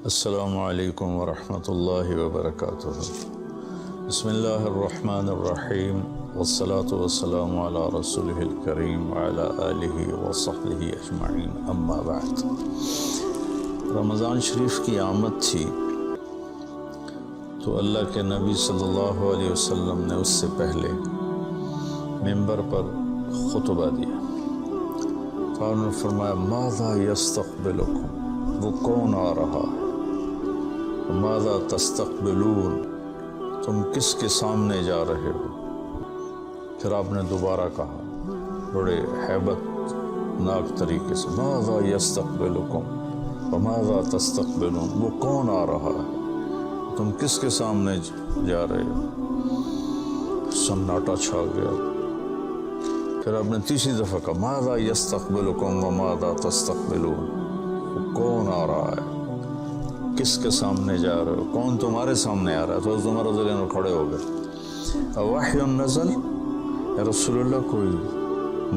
السلام علیکم ورحمۃ اللہ وبرکاتہ۔ بسم اللہ الرحمن الرحیم والصلاة والسلام علی رسولہ الکریم وعلی آلہ وصحبہ اجمعین، اما بعد۔ رمضان شریف کی آمد تھی تو اللہ کے نبی صلی اللہ علیہ وسلم نے اس سے پہلے ممبر پر خطبہ دیا تو انہوں نے فرمایا ماذا یستقبلکم، وہ کون آ رہا ہے، ماذا تستقبلون، تم کس کے سامنے جا رہے ہو۔ پھر آپ نے دوبارہ کہا بڑے ہیبت ناک طریقے سے ماذا یستقبلکم وماذا تستقبلون، وہ کون آ رہا ہے، تم کس کے سامنے جا رہے ہو۔ سناٹا چھا گیا۔ پھر آپ نے تیسری دفعہ کہا ماذا یستقبلکم وماذا تستقبلون، وہ کون آ رہا ہے، کس کے سامنے جا رہے ہو، کون تمہارے سامنے آ رہا ہے۔ تو حضرت عمر رضی اللہ عنہ کھڑے ہو گئے۔ وحی نزل، یا رسول اللہ کوئی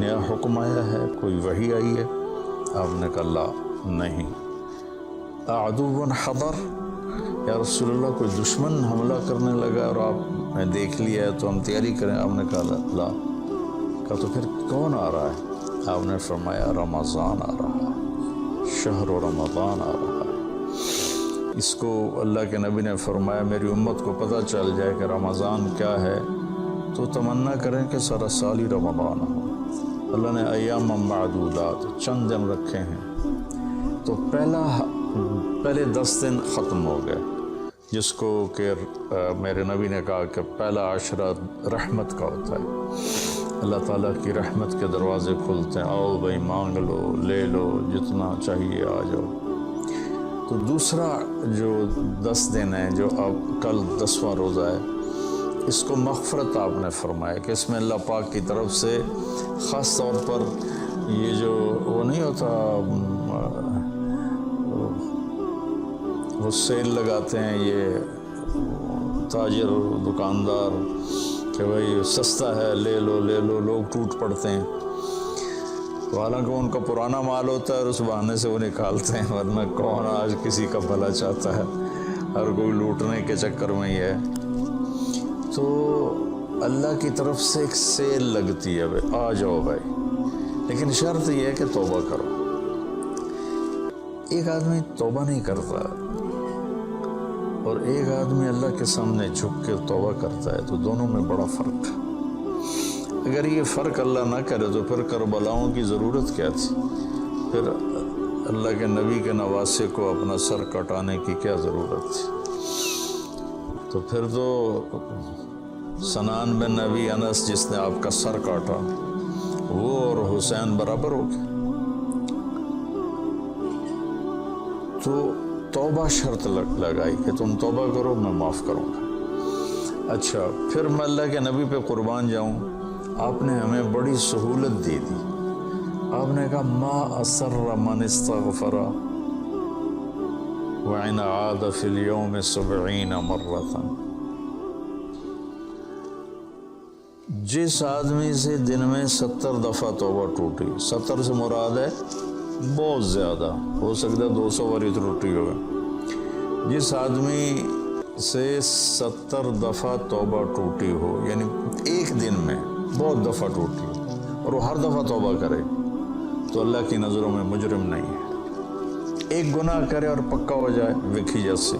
نیا حکم آیا ہے، کوئی وحی آئی ہے؟ آپ نے کہا لا، نہیں۔ عدو حضر، یا رسول اللہ کوئی دشمن حملہ کرنے لگا اور آپ نے دیکھ لیا ہے تو ہم تیاری کریں؟ آپ نے کہا لا۔ کہا تو پھر کون آ رہا ہے؟ آپ نے فرمایا رمضان آ رہا ہے، شہر رمضان آ رہا ہے۔ اس کو اللہ کے نبی نے فرمایا میری امت کو پتہ چل جائے کہ رمضان کیا ہے تو تمنا کریں کہ سارا سال ہی رمضان ہو۔ اللہ نے ایام معدودات، چند دن رکھے ہیں، تو پہلے 10 دن ختم ہو گئے، جس کو کہ میرے نبی نے کہا کہ پہلا عشرہ رحمت کا ہوتا ہے، اللہ تعالیٰ کی رحمت کے دروازے کھلتے ہیں، آؤ بھائی مانگ لو، لے لو، جتنا چاہیے آ جاؤ۔ تو دوسرا جو 10 دن ہیں، جو اب کل 10واں روزہ ہے، اس کو مغفرت آپ نے فرمایا کہ اس میں اللہ پاک کی طرف سے خاص طور پر یہ جو وہ نہیں ہوتا، وہ سیل لگاتے ہیں یہ تاجر دکاندار کہ بھائی سستا ہے، لے لو لے لو، لوگ ٹوٹ پڑتے ہیں۔ تو حالانکہ ان کا پرانا مال ہوتا ہے اور اس بہانے سے وہ نکالتے ہیں، ورنہ کون آج کسی کا بھلا چاہتا ہے، ہر کوئی لوٹنے کے چکر میں ہی ہے۔ تو اللہ کی طرف سے ایک سیل لگتی ہے، بھائی آ جاؤ بھائی، لیکن شرط یہ ہے کہ توبہ کرو۔ ایک آدمی توبہ نہیں کرتا اور ایک آدمی اللہ کے سامنے جھک کے توبہ کرتا ہے، تو دونوں میں بڑا فرق ہے۔ اگر یہ فرق اللہ نہ کرے تو پھر کربلاؤں کی ضرورت کیا تھی، پھر اللہ کے نبی کے نواسے کو اپنا سر کٹانے کی کیا ضرورت تھی؟ تو پھر تو سنان بن نبی انس جس نے آپ کا سر کاٹا، وہ اور حسین برابر ہو گئے۔ تو توبہ شرط لگائی کہ تم توبہ کرو، میں معاف کروں گا۔ اچھا، پھر میں اللہ کے نبی پہ قربان جاؤں، آپ نے ہمیں بڑی سہولت دی تھی۔ آپ نے کہا ما اسر من استغفر وان عاد فی اليوم 70 مرة، جس آدمی سے دن میں 70 دفعہ توبہ ٹوٹی، 70 سے مراد ہے بہت زیادہ، ہو سکتا ہے 200 باری ٹوٹی ہوگا، جس آدمی سے 70 دفعہ توبہ ٹوٹی ہو، یعنی ایک دن میں بہت دفعہ ٹوٹی اور وہ ہر دفعہ توبہ کرے، تو اللہ کی نظروں میں مجرم نہیں ہے۔ ایک گناہ کرے اور پکا ہو جائے وکھی جیسے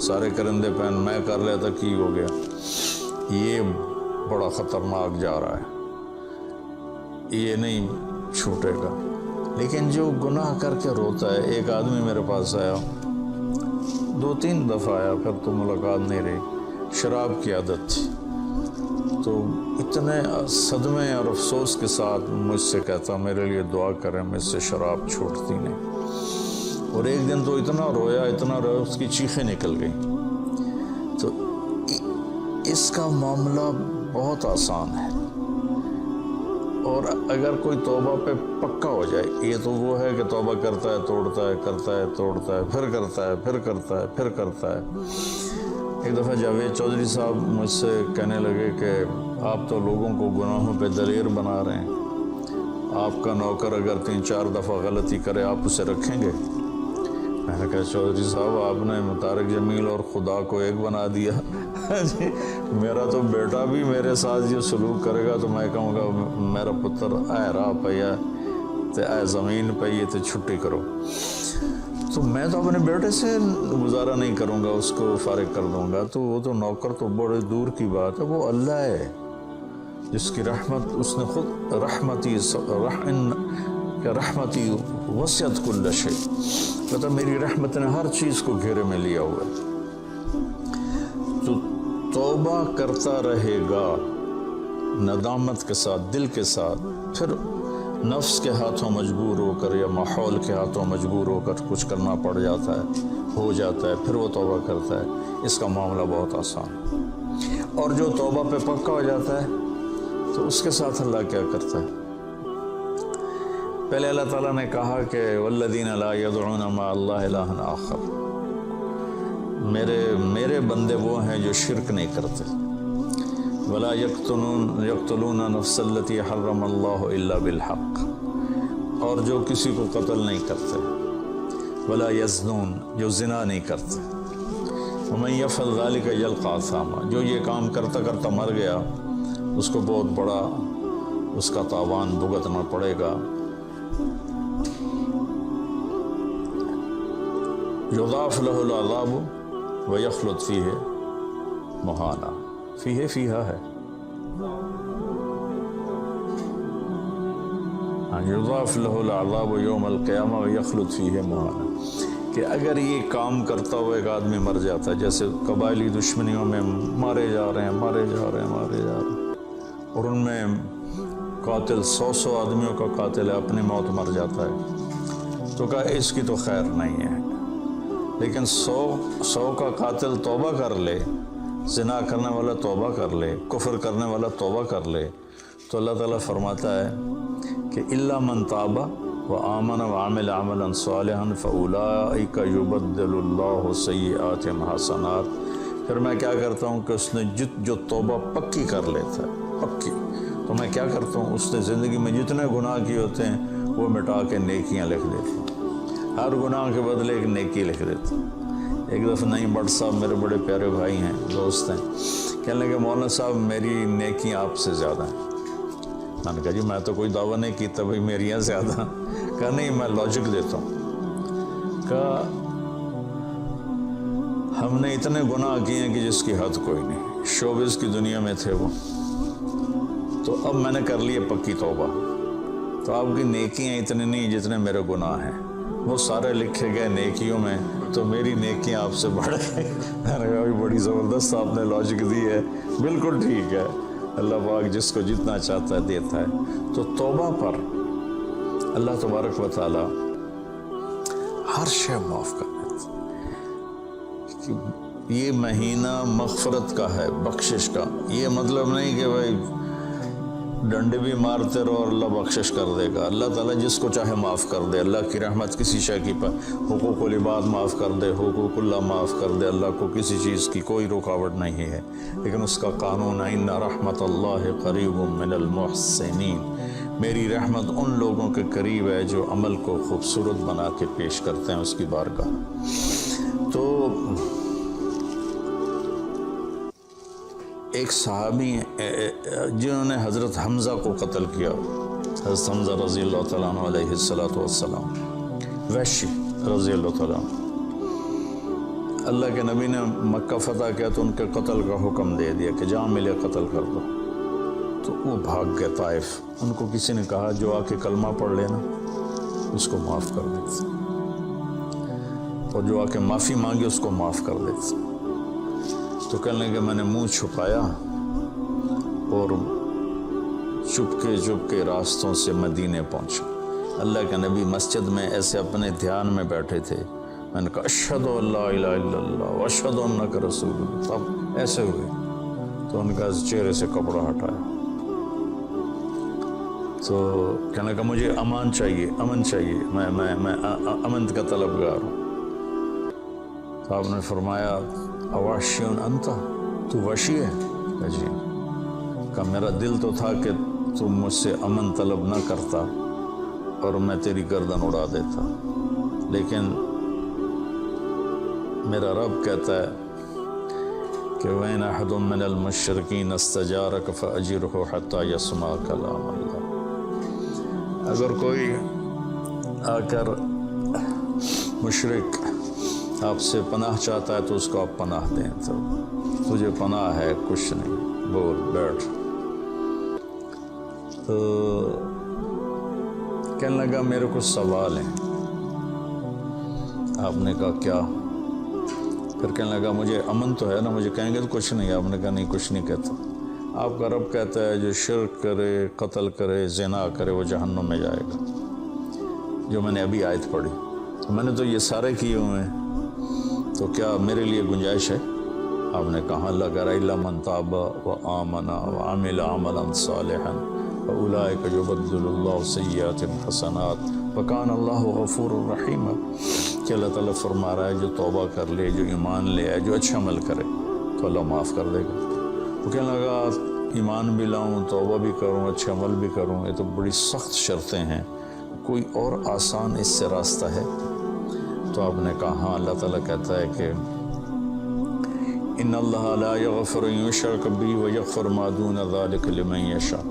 سارے کرندے پہن میں کر لیتا کی ہو گیا، یہ بڑا خطرناک جا رہا ہے، یہ نہیں چھوٹے گا۔ لیکن جو گناہ کر کے روتا ہے، ایک آدمی میرے پاس آیا، 2-3 دفعہ آیا، پھر تو ملاقات نہیں رہی، شراب کی عادت تھی، تو اتنے صدمے اور افسوس کے ساتھ مجھ سے کہتا میرے لیے دعا کریں، مجھ سے شراب چھوٹتی نہیں۔ اور ایک دن تو اتنا رویا اس کی چیخیں نکل گئیں۔ تو اس کا معاملہ بہت آسان ہے، اور اگر کوئی توبہ پہ پکا ہو جائے، یہ تو وہ ہے کہ توبہ کرتا ہے توڑتا ہے، کرتا ہے توڑتا ہے، پھر کرتا ہے، پھر کرتا ہے، پھر کرتا ہے۔ ایک دفعہ جاوید چودھری صاحب مجھ سے کہنے لگے کہ آپ تو لوگوں کو گناہوں پہ دلیر بنا رہے ہیں، آپ کا نوکر اگر 3-4 دفعہ غلطی کرے آپ اسے رکھیں گے؟ میں نے کہا چودھری صاحب آپ نے طارق جمیل اور خدا کو ایک بنا دیا جی میرا تو بیٹا بھی میرے ساتھ یہ سلوک کرے گا تو میں کہوں گا میرا پتر اے راہ پیا تے اے زمین پئی تے چھٹی کرو، تو میں تو اپنے بیٹے سے گزارا نہیں کروں گا، اس کو فارغ کر دوں گا، تو وہ تو نوکر تو بڑے دور کی بات ہے، وہ اللہ ہے جس کی رحمت اس نے خود رحمتی وسعت کل شیء، مطلب میری رحمت نے ہر چیز کو گھیرے میں لیا ہوا ہے۔ تو توبہ کرتا رہے گا ندامت کے ساتھ، دل کے ساتھ، پھر نفس کے ہاتھوں مجبور ہو کر یا ماحول کے ہاتھوں مجبور ہو کر کچھ کرنا پڑ جاتا ہے، ہو جاتا ہے، پھر وہ توبہ کرتا ہے، اس کا معاملہ بہت آسان ہے۔ اور جو توبہ پہ پکا ہو جاتا ہے تو اس کے ساتھ اللہ کیا کرتا ہے؟ پہلے اللہ تعالیٰ نے کہا کہ والذین لا یدعون مع اللہ الہا آخر، میرے بندے وہ ہیں جو شرک نہیں کرتے، ولا یقتلون نفس التی حرم اللہ الا بالحق، اور جو کسی کو قتل نہیں کرتے، ولا یزنون، جو زنا نہیں کرتے، ومن یفعل ذلک یلقى اثاما، جو یہ کام کرتا کرتا مر گیا اس کو بہت بڑا اس کا تاوان بھگتنا پڑے گا۔ یضاعف له العذاب ویخلد فیہ مہانا، فیہا ہے، یضاعف له العذاب یوم القیامہ ویخلد فیہ مہانا، کہ اگر یہ کام کرتا ہوا ایک آدمی مر جاتا ہے، جیسے قبائلی دشمنیوں میں مارے جا رہے ہیں اور ان میں قاتل 100 آدمیوں کا قاتل ہے، اپنی موت مر جاتا ہے، تو کہا اس کی تو خیر نہیں ہے، لیکن 100 کا قاتل توبہ کر لے، زنا کرنے والا توبہ کر لے، کفر کرنے والا توبہ کر لے، تو اللہ تعالیٰ فرماتا ہے کہ الا من تاب وآمن وعمل عملا صالحا فاولئک یبدل اللہ سیئاتہم حسنات، پھر میں کیا کرتا ہوں کہ اس نے جو توبہ پکی کر لیتا ہے، پکی، تو میں کیا کرتا ہوں اس نے زندگی میں جتنے گناہ کیے ہوتے ہیں وہ مٹا کے نیکیاں لکھ دیتا ہوں، ہر گناہ کے بدلے ایک نیکی لکھ دیتا ہوں۔ ایک دفعہ نعیم بٹ صاحب میرے بڑے پیارے بھائی ہیں، دوست ہیں، کہنے لگے مولانا صاحب میری نیکیاں آپ سے زیادہ ہیں۔ میں نے کہا جی میں تو کوئی دعویٰ نہیں کیتا بھائی میریاں زیادہ، کہا نہیں میں لاجک دیتا ہوں، کہا ہم نے اتنے گناہ کیے ہیں کہ جس کی حد کوئی نہیں، شوبز کی دنیا میں تھے وہ، تو اب میں نے کر لیے پکی توبہ، تو آپ کی نیکیاں اتنی نہیں جتنے میرے گناہ ہیں، وہ سارے لکھے گئے نیکیوں میں، تو میری نیکیاں آپ سے بڑھ گئی۔ میں نے کہا بڑی زبردست آپ نے لاجک دی ہے، بالکل ٹھیک ہے، اللہ پاک جس کو جتنا چاہتا ہے دیتا ہے۔ تو توبہ پر اللہ تبارک و تعالی ہر شے معاف کر دیتا ہے۔ یہ مہینہ مغفرت کا ہے، بخشش کا، یہ مطلب نہیں کہ بھائی ڈنڈے بھی مارتے رہو اور اللہ بخشش کر دے گا، اللہ تعالیٰ جس کو چاہے معاف کر دے، اللہ کی رحمت کسی شے کی پر حقوق العباد معاف کر دے، حقوق اللہ معاف کر دے، اللہ کو کسی چیز کی کوئی رکاوٹ نہیں ہے، لیکن اس کا قانون ہے ان رحمت اللہ قریب من المحسنین، میری رحمت ان لوگوں کے قریب ہے جو عمل کو خوبصورت بنا کے پیش کرتے ہیں اس کی بارگاہ۔ تو ایک صحابی جنہوں نے حضرت حمزہ کو قتل کیا، حضرت حمزہ رضی اللہ تعالیٰ عنہ علیہ السلام، وحشی رضی اللہ تعالیٰ عنہ، اللہ کے نبی نے مکہ فتح کیا تو ان کے قتل کا حکم دے دیا کہ جہاں ملے قتل کر دو، تو وہ بھاگ گئے طائف، ان کو کسی نے کہا جو آ کے کلمہ پڑھ لینا اس کو معاف کر دیتے، اور جو آ کے معافی مانگے اس کو معاف کر دیتے۔ تو کہنے لگے میں نے منہ چھپایا اور چپ کے راستوں سے مدینے پہنچا، اللہ کے نبی مسجد میں ایسے اپنے دھیان میں بیٹھے تھے، میں نے کہا اشہد ان لا الہ الا اللہ واشہد انک رسول اللہ، تب ایسے ہوئے، تو ان کا چہرے سے کپڑا ہٹایا، تو کہنے لگا مجھے امن چاہیے، میں امن کا طلبگار ہوں۔ تو آپ نے فرمایا اواشیون انت، تو وحشی ہے؟ کہا جی، کہا میرا دل تو تھا کہ تم مجھ سے امن طلب نہ کرتا اور میں تیری گردن اڑا دیتا، لیکن میرا رب کہتا ہے کہ وَإِنْ أَحَدٌ مِّنَ الْمُشْرِكِينَ اسْتَجَارَكَ فَأَجِرْهُ حَتَّى يَسْمَعَ كَلَامَ اللَّهِ۔ اگر کوئی آ کر مشرک آپ سے پناہ چاہتا ہے تو اس کو آپ پناہ دیں، تو تجھے پناہ ہے، کچھ نہیں، بول بیٹھ۔ تو کہنے لگا میرے کچھ سوال ہیں۔ آپ نے کہا کیا؟ پھر کہنے لگا مجھے امن تو ہے نا، مجھے کہیں گے تو کچھ نہیں۔ آپ نے کہا نہیں، کچھ نہیں کہتا۔ آپ کا رب کہتا ہے جو شرک کرے، قتل کرے، زنا کرے، وہ جہنم میں جائے گا، جو میں نے ابھی آیت پڑھی۔ تو میں نے تو یہ سارے کیے ہوئے ہیں، تو کیا میرے لیے گنجائش ہے؟ آپ نے کہا اللہ کہہ رہا الا من تاب وآمن وعمل عملا صالحا فاولئک یبدل اللہ سیئات حسنات وکان اللہ غفور الرحیم، کہ اللہ تعالیٰ فرما رہا ہے جو توبہ کر لے، جو ایمان لے آئے، جو اچھا عمل کرے تو اللہ معاف کر دے گا۔ وہ کہنے لگا ایمان بھی لاؤں، توبہ بھی کروں، اچھا عمل بھی کروں، یہ تو بڑی سخت شرطیں ہیں، کوئی اور آسان اس سے راستہ ہے؟ تو آپ نے کہا ہاں، اللہ تعالیٰ کہتا ہے کہ ان اللہ لا یغفر ان یشرک بہ ویغفر ما دون ذلک لمن یشاء،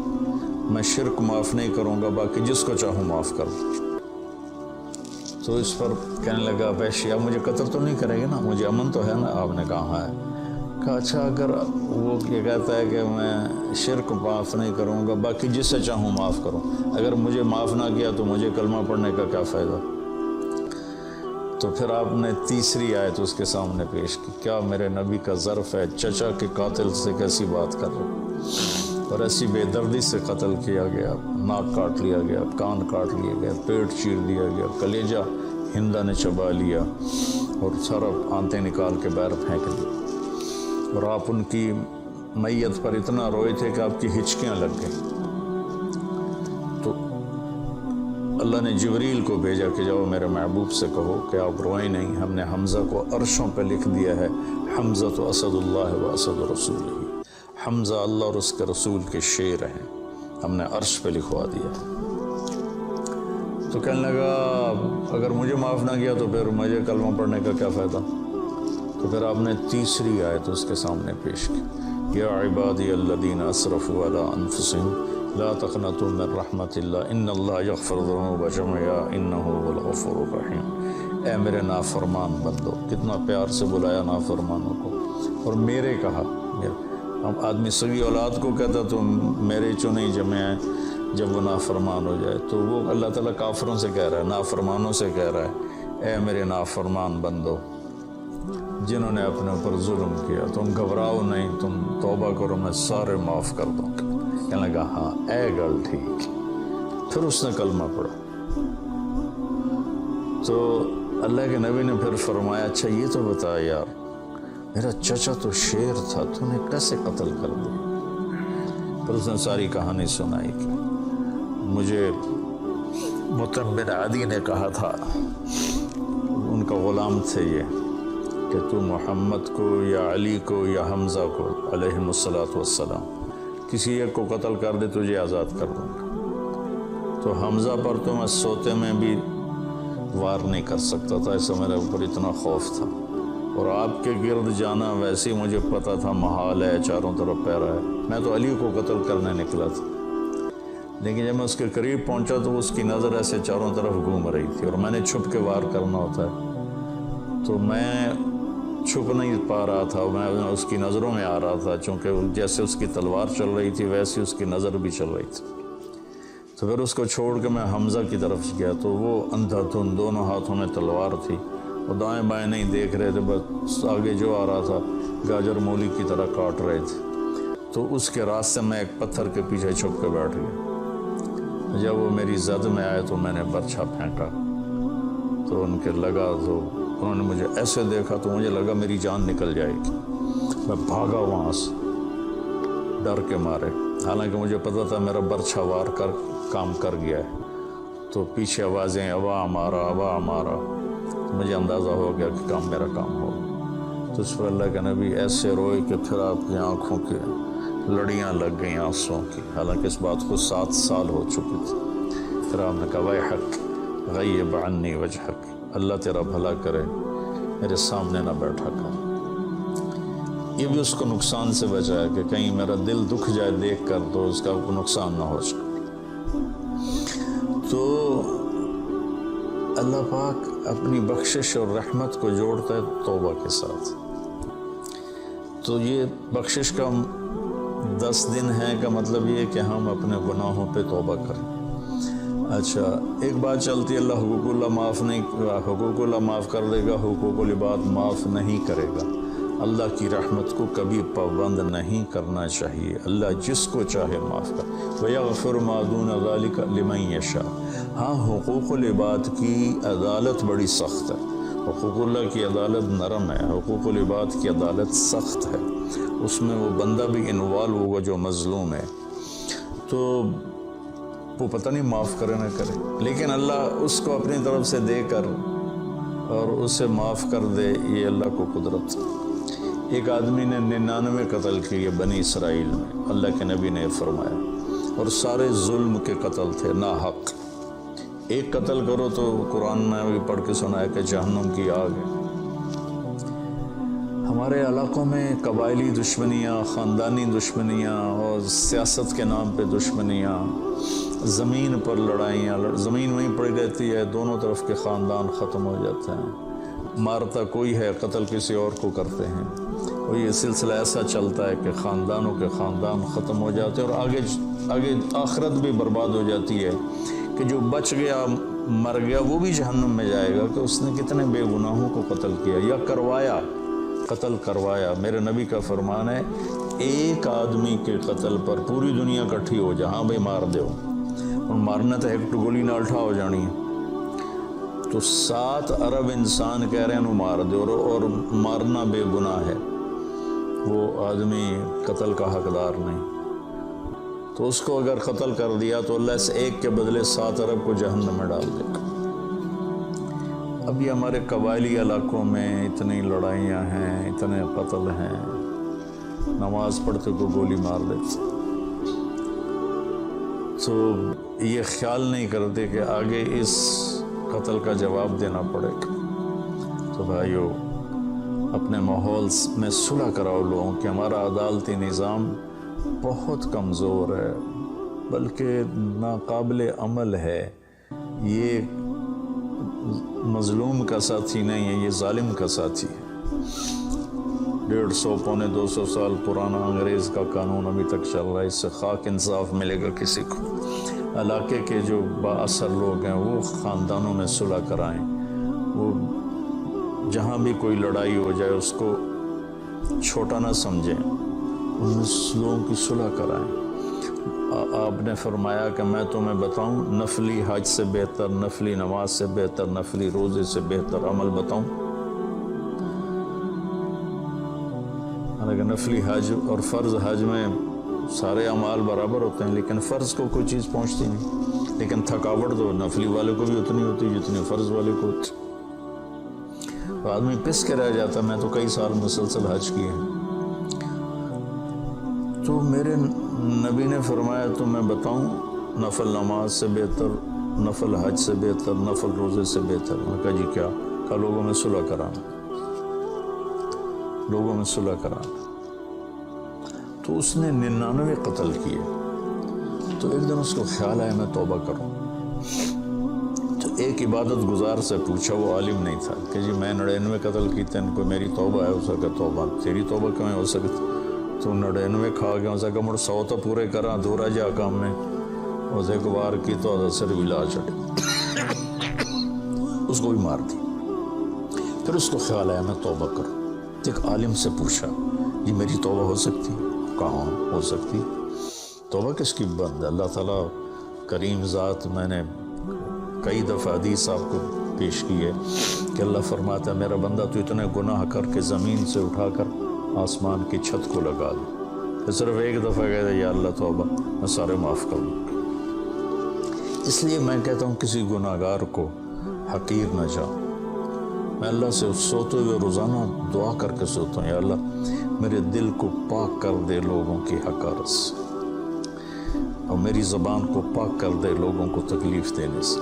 میں شرک معاف نہیں کروں گا، باقی جس کو چاہوں معاف کر دوں۔ تو اس پر کہنے لگا وحشی اب مجھے قتل تو نہیں کرے گا نا، مجھے امن تو ہے نا؟ آپ نے کہا ہاں ہے۔ کہا اچھا اگر وہ یہ کہتا ہے کہ میں شرک معاف نہیں کروں گا، باقی جس سے چاہوں معاف کروں، اگر مجھے معاف نہ کیا تو مجھے کلمہ پڑھنے کا کیا فائدہ؟ تو پھر آپ نے تیسری آیت اس کے سامنے پیش کی، کیا میرے نبی کا ظرف ہے چچا کے قاتل سے کیسی بات کر رہے، اور ایسی بے دردی سے قتل کیا گیا، ناک کاٹ لیا گیا، کان کاٹ لیا گیا، پیٹ چیر دیا گیا، کلیجہ ہندا نے چبا لیا اور سارا آنتیں نکال کے باہر پھینک لی، اور آپ ان کی میت پر اتنا روئے تھے کہ آپ کی ہچکیاں لگ گئیں۔ تو اللہ نے جبریل کو بھیجا کہ جاؤ میرے محبوب سے کہو کہ آپ روئیں نہیں، ہم نے حمزہ کو عرشوں پہ لکھ دیا ہے، حمزہ تو اسد اللہ و اسد رسول ہی، حمزہ اللہ اور اس کے رسول کے شیر ہیں، ہم نے عرش پہ لکھوا دیا۔ تو کہنے لگا اگر مجھے معاف نہ کیا تو پھر مجھے کلمہ پڑھنے کا کیا فائدہ؟ تو پھر آپ نے تیسری آیت اس کے سامنے پیش کی، یا عبادی الذین اسرفوا علی انفسہم لا تقنطوا من رحمت اللہ ان اللہ یغفر الذنوب جميعا انہ هو الغفور الرحیم۔ اے میرے نافرمان بندو، کتنا پیار سے بلایا نافرمانوں کو، اور میرے کہا، اب آدمی سگی اولاد کو کہتا تو میرے چنے جمع ہیں، جب وہ نافرمان ہو جائے تو وہ اللہ تعالیٰ کافروں سے کہہ رہا ہے، نافرمانوں سے کہہ رہا ہے اے میرے نافرمان بندو جنہوں نے اپنے اوپر ظلم کیا، تم گھبراؤ نہیں، تم توبہ کرو، میں سارے معاف کر دوں گا۔ کہنے لگا ہاں اے گل ٹھیک۔ پھر اس نے کلمہ پڑھا تو اللہ کے نبی نے پھر فرمایا اچھا یہ تو بتا یار، میرا چچا تو شیر تھا، تو نے کیسے قتل کر دیا؟ پھر اس نے ساری کہانی سنائی کہ مجھے مطعم بن عدی نے کہا تھا، ان کا غلام تھے یہ، کہ تو محمد کو یا علی کو یا حمزہ کو علیہم السلام کسی ایک کو قتل کر دے تجھے آزاد کر دوں گا۔ تو حمزہ پر تو میں سوتے میں بھی وار نہیں کر سکتا تھا، ایسا میرے اوپر اتنا خوف تھا، اور آپ کے گرد جانا ویسے ہی مجھے پتا تھا محال ہے، چاروں طرف پیرا ہے، میں تو علی کو قتل کرنے نکلا تھا، لیکن جب میں اس کے قریب پہنچا تو اس کی نظر ایسے چاروں طرف گھوم رہی تھی، اور میں نے چھپ کے وار کرنا ہوتا ہے، تو میں چھپ نہیں پا رہا تھا، میں اس کی نظروں میں آ رہا تھا، چونکہ جیسے اس کی تلوار چل رہی تھی ویسے اس کی نظر بھی چل رہی تھی۔ تو پھر اس کو چھوڑ کے میں حمزہ کی طرف گیا تو وہ اندھا دھند، دونوں ہاتھوں میں تلوار تھی، اور دائیں بائیں نہیں دیکھ رہے تھے، بس آگے جو آ رہا تھا گاجر مولی کی طرح کاٹ رہے تھے۔ تو اس کے راستے میں ایک پتھر کے پیچھے چھپ کے بیٹھ گیا، جب وہ میری زد میں آئے تو میں نے برچھا پھینکا، تو ان کے لگا، تو انہوں نے مجھے ایسے دیکھا تو مجھے لگا میری جان نکل جائے گی، میں بھاگا وہاں سے ڈر کے مارے، حالانکہ مجھے پتا تھا میرا برچھا وار کر کام کر گیا ہے، تو پیچھے آوازیں ابا ہمارا ابا ہمارا، مجھے اندازہ ہو گیا کہ میرا کام ہو گیا۔ تو اس پر اللہ کے نبی ایسے روئے کہ پھر آپ کی آنکھوں کی لڑیاں لگ گئیں آنسوں کی، حالانکہ اس بات کو 7 سال ہو چکی تھی۔ پھر آپ نے کہا ویحک غیب عنی وجہک، اللہ تیرا بھلا کرے، میرے سامنے نہ بیٹھا کر۔ یہ بھی اس کو نقصان سے بچایا کہ کہیں میرا دل دکھ جائے دیکھ کر تو اس کا نقصان نہ ہو سکے۔ تو اللہ پاک اپنی بخشش اور رحمت کو جوڑتا ہے توبہ کے ساتھ۔ تو یہ بخشش کا 10 دن ہے کا مطلب یہ کہ ہم اپنے گناہوں پہ توبہ کریں۔ اچھا، ایک بات چلتی ہے، اللہ حقوق اللہ معاف کر دے گا، حقوق العباد معاف نہیں کرے گا۔ اللہ کی رحمت کو کبھی پابند نہیں کرنا چاہیے، اللہ جس کو چاہے معاف کر۔ وَيَغْفِرُ مَا دُونَ ذَلِكَ لِمَن يَشَاءُ۔ ہاں، حقوق العباد کی عدالت بڑی سخت ہے، حقوق اللہ کی عدالت نرم ہے، حقوق العباد کی عدالت سخت ہے، اس میں وہ بندہ بھی انوالو ہوگا جو مظلوم ہے، تو وہ پتہ نہیں معاف کرے نہ کرے، لیکن اللہ اس کو اپنی طرف سے دے کر اور اسے معاف کر دے، یہ اللہ کو قدرت۔ ایک آدمی نے 99 قتل کیے بنی اسرائیل میں، اللہ کے نبی نے فرمایا، اور سارے ظلم کے قتل تھے، ناحق۔ ایک قتل کرو تو قرآن میں بھی پڑھ کے سنایا کہ جہنم کی آگ ہے۔ ہمارے علاقوں میں قبائلی دشمنیاں، خاندانی دشمنیاں اور سیاست کے نام پہ دشمنیاں، زمین پر لڑائیاں، زمین وہیں پڑی رہتی ہے، دونوں طرف کے خاندان ختم ہو جاتے ہیں، مارتا کوئی ہے، قتل کسی اور کو کرتے ہیں، اور یہ سلسلہ ایسا چلتا ہے کہ خاندانوں کے خاندان ختم ہو جاتے ہیں، اور آگے آخرت بھی برباد ہو جاتی ہے کہ جو بچ گیا مر گیا وہ بھی جہنم میں جائے گا کہ اس نے کتنے بے گناہوں کو قتل کیا یا کروایا، قتل کروایا۔ میرے نبی کا فرمان ہے، ایک آدمی کے قتل پر پوری دنیا کٹھی ہو جا، ہاں بھائی مار دیو، اور مارنا تو ایک گولی نہ الٹا ہو جانی ہے، تو 7 ارب انسان کہہ رہے ہیں انہوں مار دیو، اور مارنا بے گناہ ہے، وہ آدمی قتل کا حقدار نہیں، تو اس کو اگر قتل کر دیا تو اللہ اس ایک کے بدلے 7 ارب کو جہنم میں ڈال دے گا۔ اب یہ ہمارے قبائلی علاقوں میں اتنی لڑائیاں ہیں، اتنے قتل ہیں، نماز پڑھتے کو گولی مار دیتے، تو یہ خیال نہیں کرتے کہ آگے اس قتل کا جواب دینا پڑے گا۔ تو بھائیو، اپنے ماحول میں صلح کراؤ لوگوں کہ ہمارا عدالتی نظام بہت کمزور ہے، بلکہ ناقابل عمل ہے، یہ مظلوم کا ساتھی نہیں ہے، یہ ظالم کا ساتھی ہے۔ 150 پونے 200 سال پرانا انگریز کا قانون ابھی تک چل رہا ہے، اس سے خاک انصاف ملے گا کسی کو؟ علاقے کے جو با اثر لوگ ہیں وہ خاندانوں میں صلح کرائیں، وہ جہاں بھی کوئی لڑائی ہو جائے اس کو چھوٹا نہ سمجھیں، ان لوگوں کی صلح کرائیں۔ آپ نے فرمایا کہ میں تمہیں بتاؤں نفلی حج سے بہتر، نفلی نماز سے بہتر، نفلی روزے سے بہتر عمل بتاؤں؟ حالانکہ نفلی حج اور فرض حج میں سارے اعمال برابر ہوتے ہیں، لیکن فرض کو کوئی چیز پہنچتی نہیں، لیکن تھکاوٹ تو نفلی والے کو بھی اتنی ہوتی جتنی فرض والے کو ہوتی، تو آدمی پس کے رہ جاتا۔ میں تو کئی سال مسلسل حج کیے ہیں، تو میرے نبی نے فرمایا تو میں بتاؤں نفل نماز سے بہتر، نفل حج سے بہتر، نفل روزے سے بہتر؟ میں کہا جی کیا؟ کہا لوگوں میں صلح کرانا، لوگوں میں صلح کرانا۔ تو اس نے 99 قتل کیے، تو ایک دن اس کو خیال آیا میں توبہ کروں، تو ایک عبادت گزار سے پوچھا، وہ عالم نہیں تھا، کہ جی میں 99 قتل کیتے ہیں، کوئی میری توبہ ہے؟ اس کا توبہ تیری توبہ کیوں ہو سکتی؟ تو 99 کھا گیا، اس کا مڑ 100 تو پورے کرا، دورا جا کام میں اس ایک بار کی تو اثر بھی لا چڑے، اس کو بھی مار دی۔ پھر اس کو خیال آیا میں توبہ کروں، ایک عالم سے پوچھا یہ میری توبہ ہو سکتی؟ کہاں ہو سکتی؟ توبہ کس کی بند ہے؟ اللہ تعالیٰ کریم ذات، میں نے کئی دفعہ حدیث آپ کو پیش کی ہے کہ اللہ فرماتا ہے میرا بندہ تو اتنے گناہ کر کے زمین سے اٹھا کر آسمان کی چھت کو لگا دو، پھر صرف ایک دفعہ کہتے یا اللہ توبہ، میں سارے معاف کر دوں گا۔ اس لیے میں کہتا ہوں کسی گناہ گار کو حقیر نہ جاؤ۔ میں اللہ سے سوتے ہوئے روزانہ دعا کر کے سوتا ہوں، یا اللہ میرے دل کو پاک کر دے لوگوں کی حقارت سے، اور میری زبان کو پاک کر دے لوگوں کو تکلیف دینے سے۔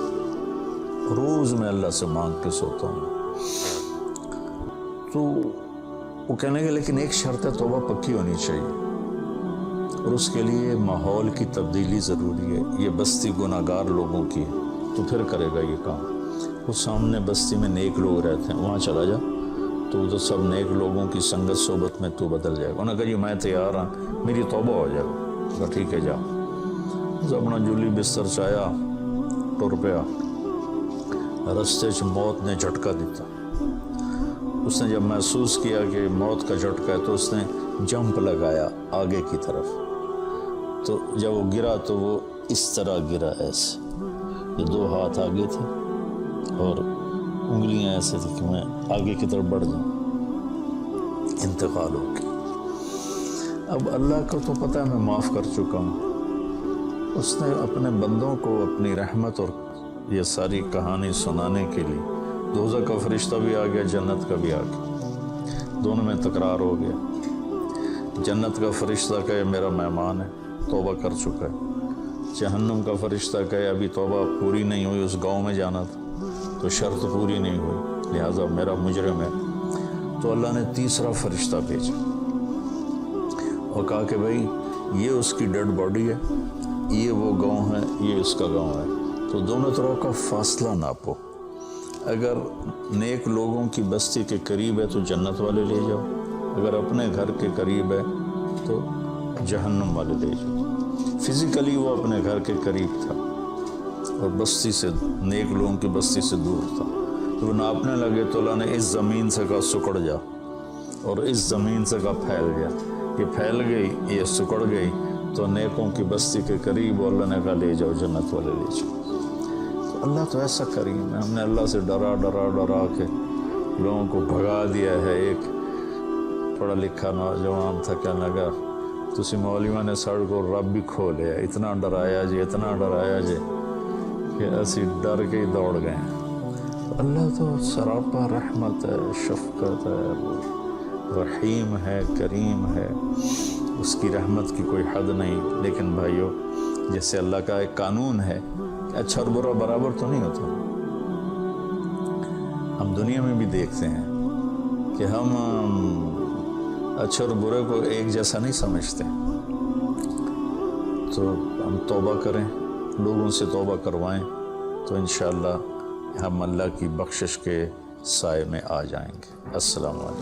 روز میں اللہ سے مانگ کے سوتا ہوں۔ تو وہ کہنے لگے لیکن ایک شرط ہے، توبہ پکی ہونی چاہیے، اور اس کے لیے ماحول کی تبدیلی ضروری ہے، یہ بستی گناہ گار لوگوں کی ہے، تو پھر کرے گا یہ کام۔ وہ سامنے بستی میں نیک لوگ رہتے ہیں، وہاں چلا جا، تو ادھر سب نیک لوگوں کی سنگت صحبت میں تو بدل جائے گا۔ انہوں نے کہا جی میں تیار ہوں، میری توبہ ہو جائے گا۔ کہا ٹھیک ہے جا۔ اس اپنا جولی بستر چایا، ٹر پیا، رستے چ موت نے جھٹکا دیتا۔ اس نے جب محسوس کیا کہ موت کا جھٹکا ہے تو اس نے جمپ لگایا آگے کی طرف، تو جب وہ گرا تو وہ اس طرح گرا، ایسے، یہ دو ہاتھ آگے تھے اور انگلیاں ایسے تھی کہ میں آگے کی طرف بڑھ جاؤں، انتقال ہو گیا۔ اب اللہ کو تو پتہ ہے میں معاف کر چکا ہوں، اس نے اپنے بندوں کو اپنی رحمت اور یہ ساری کہانی سنانے کے لیے دوزخ کا فرشتہ بھی آ گیا، جنت کا بھی آ گیا، دونوں میں تکرار ہو گیا۔ جنت کا فرشتہ کہے میرا مہمان ہے، توبہ کر چکا ہے۔ جہنم کا فرشتہ کہے ابھی توبہ پوری نہیں ہوئی، اس گاؤں میں جانا تھا تو شرط پوری نہیں ہوئی، لہٰذا میرا مجرم ہے۔ تو اللہ نے تیسرا فرشتہ بھیجا اور کہا کہ بھائی یہ اس کی ڈیڈ باڈی ہے، یہ وہ گاؤں ہے، یہ اس کا گاؤں ہے، تو دونوں طرف کا فاصلہ ناپو، اگر نیک لوگوں کی بستی کے قریب ہے تو جنت والے لے جاؤ، اگر اپنے گھر کے قریب ہے تو جہنم والے لے جاؤ۔ فزیکلی وہ اپنے گھر کے قریب تھا اور بستی سے، نیک لوگوں کی بستی سے دور تھا۔ تو وہ ناپنے لگے تو اللہ نے اس زمین سے کہا سکڑ جا، اور اس زمین سے کہا پھیل جا، یہ پھیل گئی، یہ سکڑ گئی تو نیکوں کی بستی کے قریب، اور اللہ نے کہا لے جاؤ، جنت والے لے جاؤ۔ تو اللہ تو ایسا کریم ہے، ہم نے اللہ سے ڈرا کے لوگوں کو بھگا دیا ہے۔ ایک پڑھا لکھا نوجوان تھا، کہنے لگا تسی مولویوں نے ساڑھ کو رب بھی کھو لیا، اتنا ڈرایا جی کہ اسی ڈر کے ہی دوڑ گئے۔ اللہ تو سراپا رحمت ہے، شفقت ہے، رحیم ہے، کریم ہے، اس کی رحمت کی کوئی حد نہیں۔ لیکن بھائیو، جیسے اللہ کا ایک قانون ہے کہ اچھا اور برا برابر تو نہیں ہوتا۔ ہم دنیا میں بھی دیکھتے ہیں کہ ہم اچھے اور برے کو ایک جیسا نہیں سمجھتے، تو ہم توبہ کریں، لوگوں سے توبہ کروائیں، تو انشاءاللہ ہم اللہ کی بخشش کے سائے میں آ جائیں گے۔ السلام علیکم۔